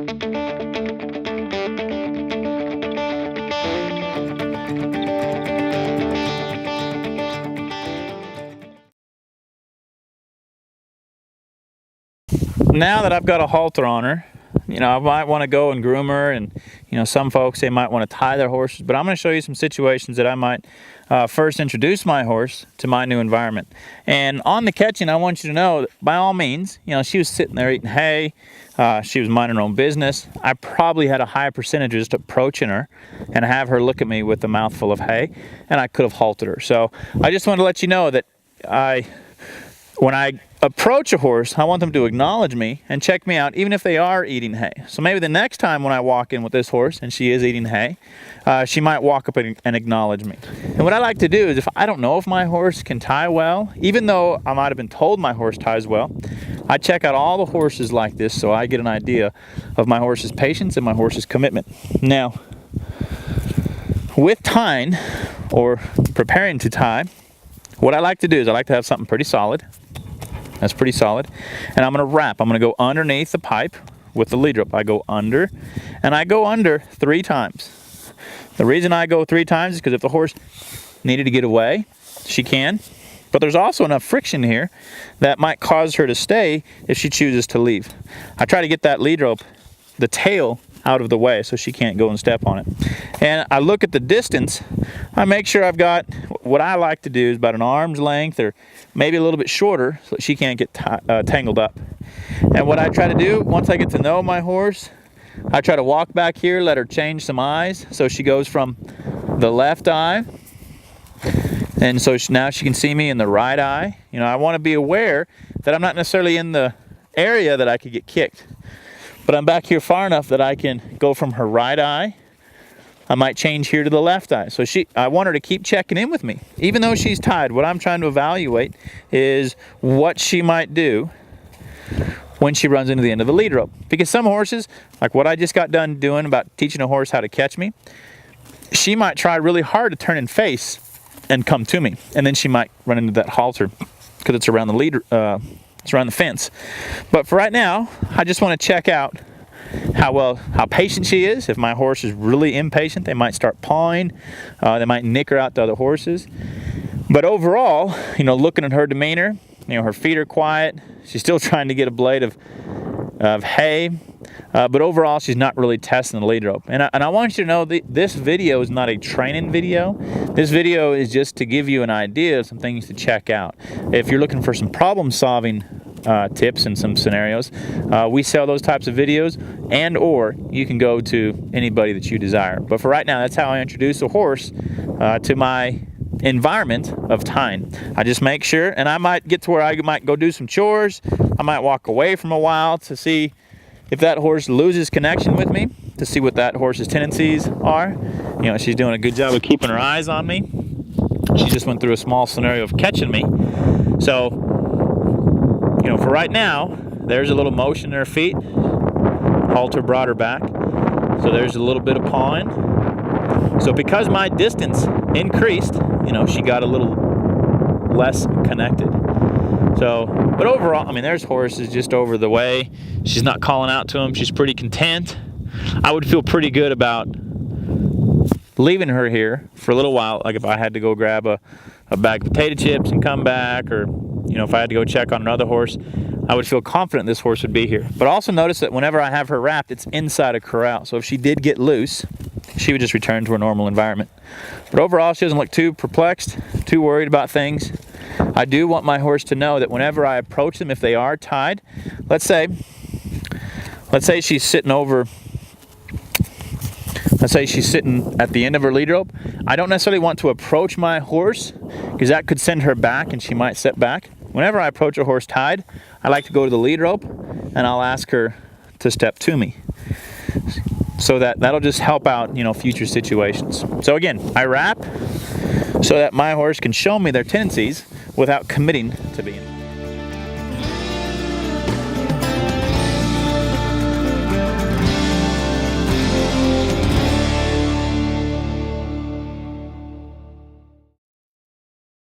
Now that I've got a halter on her, I might want to go and groom her, and some folks, they might want to tie their horses, but I'm going to show you some situations that I might first introduce my horse to my new environment. And on the catching, I want you to know that by all means, she was sitting there eating hay, she was minding her own business. I probably had a high percentage of just approaching her and have her look at me with a mouthful of hay, and I could have halted her. So I just wanted to let you know that when I approach a horse, I want them to acknowledge me and check me out, even if they are eating hay. So maybe the next time when I walk in with this horse and she is eating hay, she might walk up and acknowledge me. And what I like to do is, if I don't know if my horse can tie well, even though I might have been told my horse ties well, I check out all the horses like this so I get an idea of my horse's patience and my horse's commitment. Now, with tying or preparing to tie, what I like to do is I like to have something pretty solid. That's pretty solid. And I'm going to wrap. I'm going to go underneath the pipe with the lead rope. I go under, and I go under 3 times. The reason I go 3 times is because if the horse needed to get away, she can. But there's also enough friction here that might cause her to stay if she chooses to leave. I try to get that lead rope, the tail, out of the way so she can't go and step on it. And I look at the distance. I make sure I've got, what I like to do is about an arm's length or maybe a little bit shorter so that she can't get tangled up. And what I try to do, once I get to know my horse, I try to walk back here, let her change some eyes. So she goes from the left eye, and so now she can see me in the right eye. I want to be aware that I'm not necessarily in the area that I could get kicked, but I'm back here far enough that I can go from her right eye. I might change here to the left eye. So I want her to keep checking in with me. Even though she's tied, what I'm trying to evaluate is what she might do when she runs into the end of the lead rope. Because some horses, like what I just got done doing about teaching a horse how to catch me, she might try really hard to turn and face and come to me. And then she might run into that halter because it's around the it's around the fence. But for right now, I just want to check out how patient she is. If my horse is really impatient, they might start pawing. They might nick her out to other horses. But overall, looking at her demeanor, her feet are quiet. She's still trying to get a blade of hay. But overall, she's not really testing the lead rope. And I want you to know this video is not a training video. This video is just to give you an idea of some things to check out. If you're looking for some problem-solving tips and some scenarios, we sell those types of videos, or you can go to anybody that you desire. But for right now, that's how I introduce a horse to my environment of tying. I just make sure, and I might get to where I might go do some chores. I might walk away from a while to see if that horse loses connection with me, to see what that horse's tendencies are. She's doing a good job of keeping her eyes on me. She just went through a small scenario of catching me. So, for right now, there's a little motion in her feet. Halter brought her back. So there's a little bit of pawing. So because my distance increased, she got a little less connected. So, but overall, there's horses just over the way. She's not calling out to them. She's pretty content. I would feel pretty good about leaving her here for a little while. Like if I had to go grab a bag of potato chips and come back, or, if I had to go check on another horse, I would feel confident this horse would be here. But also notice that whenever I have her wrapped, it's inside a corral. So if she did get loose, she would just return to her normal environment. But overall, she doesn't look too perplexed, too worried about things. I do want my horse to know that whenever I approach them, if they are tied, let's say she's sitting at the end of her lead rope, I don't necessarily want to approach my horse because that could send her back and she might set back. Whenever I approach a horse tied, I like to go to the lead rope and I'll ask her to step to me. So that'll just help out, future situations. So again, I wrap so that my horse can show me their tendencies without committing to being.